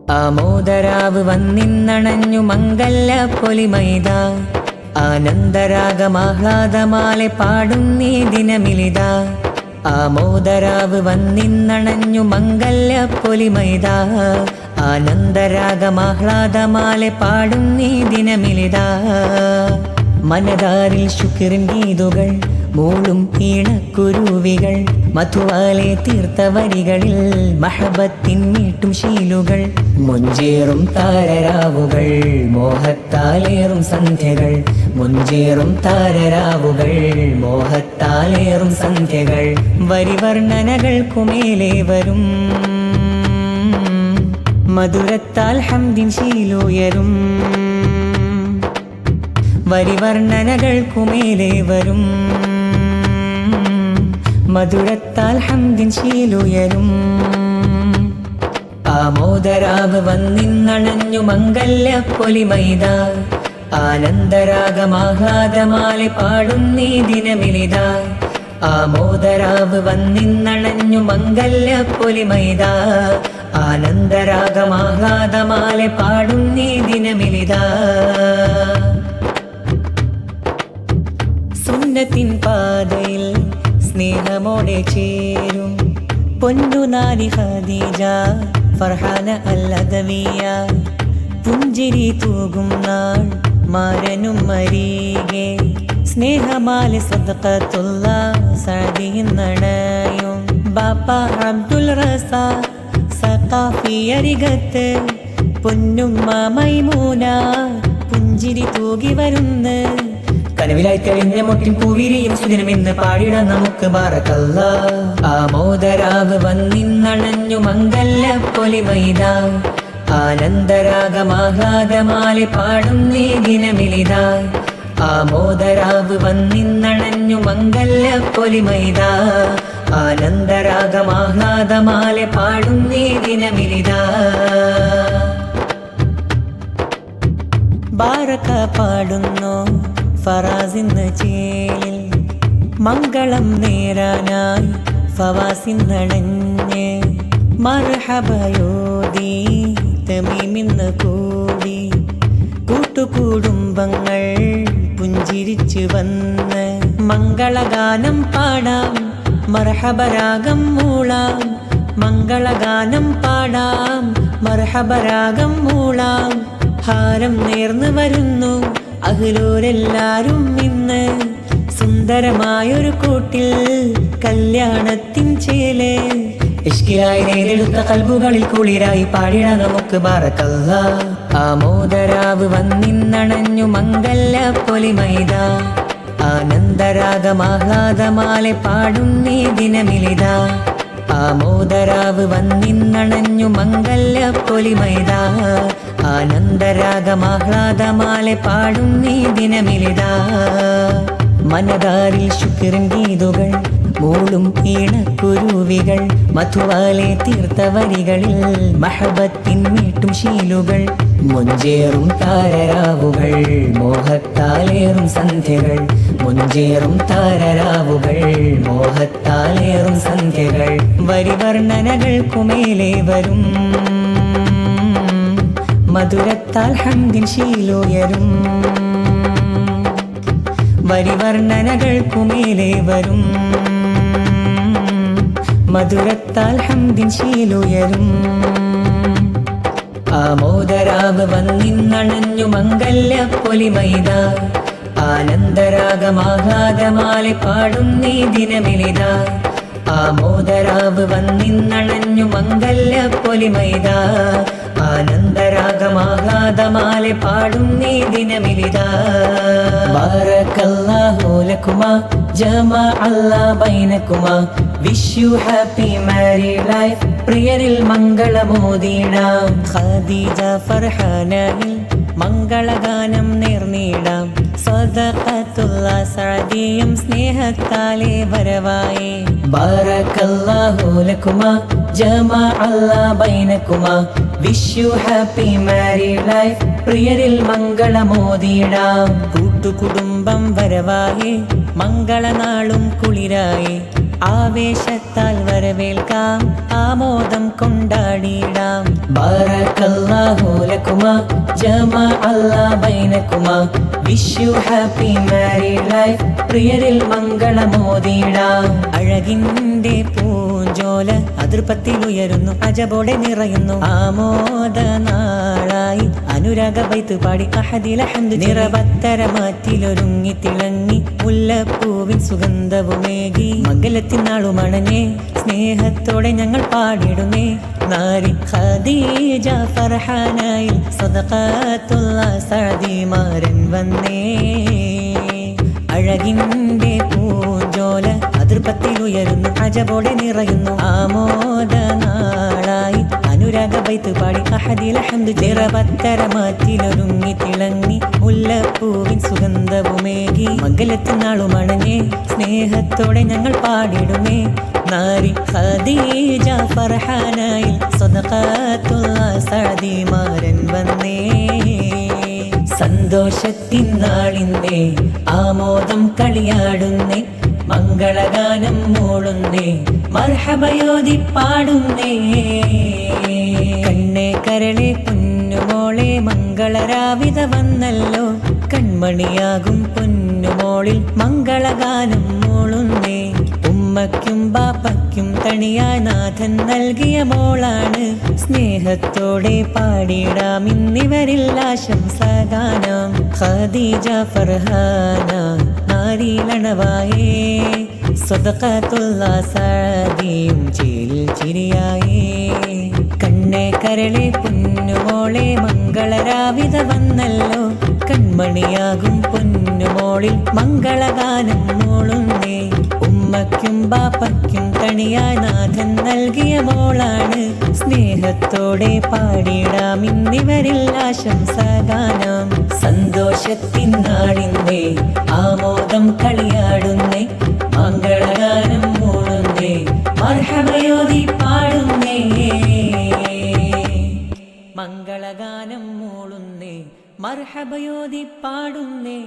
ആമോദരാവ് വന്നിന്നണഞ്ഞു മംഗല്യ പൊലിമൈത ആനന്ദരാഗമാഹ്ലാദമാലെ പാടുന്നീ ദിനമിലിത ആമോദരാവ് വന്നിന്നണഞ്ഞു മംഗല്യ പൊലിമൈത ആനന്ദരാഗമാഹ്ലാദമാലെ പാടുന്നീ ദിനമിലിത മനതാരിൽ ശുക്രിൻ ഗീതുകൾ മൂളും ഈണക്കുരുവികൾ മധുവാലെ തീർത്ത വരികളിൽ മഹബത്തിൻ മീട്ടും ശീലുകൾ മുഞ്ചേറും താരരാവുകൾ മോഹത്താലേറും സന്ധ്യകൾ മുഞ്ചേറും താരരാവുകൾ മോഹത്താലേറും സന്ധ്യകൾ വരിവർണ്ണനകൾക്കുമേലെ വരും മധുരത്താൽ ഹംദിൻ ശീലുയരും വരിവർണ്ണനകൾക്കുമേലെ വരും മധുരത്താൽ ഹംദിൻ ശീലുയരും ആമോദരാവ് വന്നിന്നണഞ്ഞു മംഗല്യ പൊലിമൈത ആനന്ദരാഗമാഹ്ലാദമാലെ പാടുന്നീ ദിനമിലിത ആമോദരാവ് വന്നിന്നണഞ്ഞു മംഗല്യ പൊലിമൈത ആനന്ദരാഗമാഹ്ലാദമാലെ പാടുന്നീ ദിനമിലിത സുന്നത്തിൻ പാതയിൽ സ്നേഹമോടെ ചേരും പൊന്നുനാരി ഖദീജ ഫർഹാന അൽ-അദവിയ പുഞ്ചിരി തൂകും നാൾ മാരനും മരീകെ സ്നേഹമാലെ സദഖത്തുള്ള സഅദിൻ നടയും ബാപ്പ അബ്ദുൽ റസാഖ് സഖാഫിയരികത്ത് പൊന്നുമ്മ മൈമൂന പുഞ്ചിരി തൂകി വരുന്ന് കനവിലായി തെളിഞ്ഞ മുട്ടിൻ പൂവിരിയും സുദിനമെന്ന് പാടിടാൻ നമുക്ക് ബാറക്കല്ലാ ആമോദരാവ് വന്നിന്നണഞ്ഞു മംഗല്യ പൊലിമൈത ആനന്ദരാഗമാഹ്ലാദമാലെ പാടുന്നീ ദിനമിലിത ആമോദരാവ് വന്നിന്നണഞ്ഞു മംഗല്യ പൊലിമൈത ആനന്ദരാഗമാഹ്ലാദമാലെ പാടുന്നീ ദിനമിലിത ബാറക പാടുന്നു ഫറാസിന്ന് ചേലിൽ മംഗളം നേരാനായി ഫവാസിന്നണഞ്ഞ് മർഹബയോദി തമീമിന്ന് കൂടി കൂട്ടുകുടുംബങ്ങൾ പുഞ്ചിരിച്ചു വന്ന് മംഗളഗാനം പാടാം മർഹബരാഗം മൂളാം മംഗളഗാനം പാടാം മർഹബരാഗം മൂളാം ഹാരം നേർന്നു വരുന്നു അഹ്ലോരെല്ലാരും ഇന്ന് സുന്ദരമായൊരു കൂട്ടിൽ കല്യാണത്തിൻ ചേല് ഇഷ്കിലായി നേരെടുത്ത കൽബുകളിൽ കുളിരായി പാടിടാൻ നമുക്ക് ബാറക്കല്ലാ ആമോദരാവ് വന്നിന്നണഞ്ഞു മംഗല്യ പൊലിമൈത ആനന്ദരാഗമാഹ്ലാദമാലെ പാടുന്നീ ദിനമിലിത ആമോദരാവ് വന്നിന്നണഞ്ഞു മംഗല്യ പൊലിമൈത ആനന്ദരാഗമാഹ്ലാദമാലെ പാടുന്നീ ദിനമിലിത മനതാരിൽ ശുക്രിൻ ഗീതുകൾ മൂളും ഈണക്കുരുവികൾ മധുവാലെ തീർത്ത വരികളിൽ മഹബത്തിൻ മീട്ടും ശീലുകൾ മുഞ്ചേറും താരരാവുകൾ മോഹത്താലേറും സന്ധ്യകൾ മുഞ്ചേറും താരരാവുകൾ മോഹത്താലേറും സന്ധ്യകൾ വരിവർണ്ണനകൾക്കുമേലെ വരും മധുരത്താൽ ഹംദിൻ ശീലുയരും വരിവർണ്ണനകൾക്കുമേലെ വരും മധുരത്താൽ ഹംദിൻ ശീലുയരും ആമോദരാവ് വന്നിന്നണഞ്ഞു മംഗല്യ പൊലിമൈത ആനന്ദരാഗമാഹ്ലാദമാലെ പാടുന്നീ ദിനമിലിത ആമോദരാവ് വന്നിന്നണഞ്ഞു മംഗല്യ പൊലിമൈത ആനന്ദരാഗമാഹ്ലാദമാലെ പാടുന്നീ ദിനമിലിത ബാറക്കല്ലാഹു ലക്കുമാ ജമാ അല്ലാ ബൈനക്കുമാ wish you happy married life പ്രിയരിൽ മംഗളമോദിടാം ഖദീജ ഫർഹാനയിൽ മംഗളഗാനം നേർന്നിടാം സദഖത്തുള്ള സഅദിയും സ്നേഹത്താലെ വരവായി ബാറക്കല്ലാഹു ലക്കുമാ ജമാ അല്ലാ ബൈനക്കുമാ wish you happy married life പ്രിയരിൽ മംഗളമോദിടാം കൂട്ടുകുടുംബം വരവായി മംഗളനാളും കുളിരായി ആവേശത്താൽ വരവേൽക്കാം ആമോദം കൊണ്ടാടിയിടാം ബാറക്കല്ലാഹു ലക്കുമാ ജമാ അല്ലാഹ് ബൈനക്കുമാ wish you happy married life പ്രിയരിൽ മംഗളമോദിയിടാം അഴകിന്റെ പൂഞ്ചോല അതിർപ്പത്തിലുയരുന്നു അജബോടെ നിറയുന്നു ആമോദ നാളായി അനുരാഗ ബൈത്ത് പാടി അഹദിൽ ഹംദ് നിറവത്തരമാറ്റിലൊരുങ്ങി തിളങ്ങി മുല്ലപ്പൂവിൻ സുഗന്ധവുമേകി മംഗലത്തിനാളുമണഞ്ഞേ സ്നേഹത്തോടെ ഞങ്ങൾ പാടിടുന്നേ നാരി ഖദീജ ഫർഹാനായി സദഖത്തുല്ലാഹ് സഅദിമാരൻ വന്നേ അഴകിന്റെ പൂഞ്ചോല അതിർപ്പത്തിലുയരുന്നു അജബോടെ നിറയുന്നു ആമോദ നാളായി അനുരാഗ ബൈത്ത് പാടി അഹദിൽ ഹംദ് നിറവത്തരമാറ്റിലൊരുങ്ങി തിളങ്ങി മുല്ലപ്പൂവിൻ സുഗന്ധവുമേകി മംഗലത്തിനാളുമണഞ്ഞേ സ്നേഹത്തോടെ ഞങ്ങൾ പാടിടുന്നേ നാരി ഖദീജ ഫർഹാനായി സദഖത്തുല്ലാഹ് സഅദിമാരൻ വന്നേ സന്തോഷത്തിൻ നാളിന്നേ ആമോദം കളിയാടുന്നേ മംഗളഗാനം മൂളുന്നേ മർഹബയോതി പാടുന്നേ കണ്ണേ കരളെ പൊന്നുമോളെ മംഗളരാവിത വന്നല്ലോ കൺമണിയാകും പൊന്നുമോളിൽ മംഗളഗാനം മൂളുന്നേ ഉമ്മയ്ക്കും ബാപ്പയ്ക്കും തണിയായ നാഥൻ നൽകിയ മോളാണ് സ്നേഹത്തോടെ പാടിടാം ഇന്നിവരിൽ ആശംസഗാനം ഖദീജ ഫർഹാന നാരിലണവായേ സദഖത്തുല്ലാഹ് സഅദിയും ചേലിൽ ചിരിയായേ കണ്ണേ കരളെ പൊന്നുമോളെ മംഗളരാവിത വന്നല്ലോ കൺമണിയാകും പൊന്നുമോളിൽ മംഗളഗാനം മൂളുന്നേ ഉമ്മയ്ക്കും ബാപ്പയ്ക്കും തണിയായ നാഥൻ നൽകിയ മോളാണ് സ്നേഹത്തോടെ പാടിടാം ഇന്നിവരിൽ ആശംസഗാനം സന്തോഷത്തിൻ നാളിന്നേ ആമോദം കളിയാടുന്നേ മംഗളഗാനം മൂളുന്നേ മർഹബയോതി പാടുന്നേ മംഗളഗാനം മൂളുന്നേ മർഹബയോതി പാടുന്നേ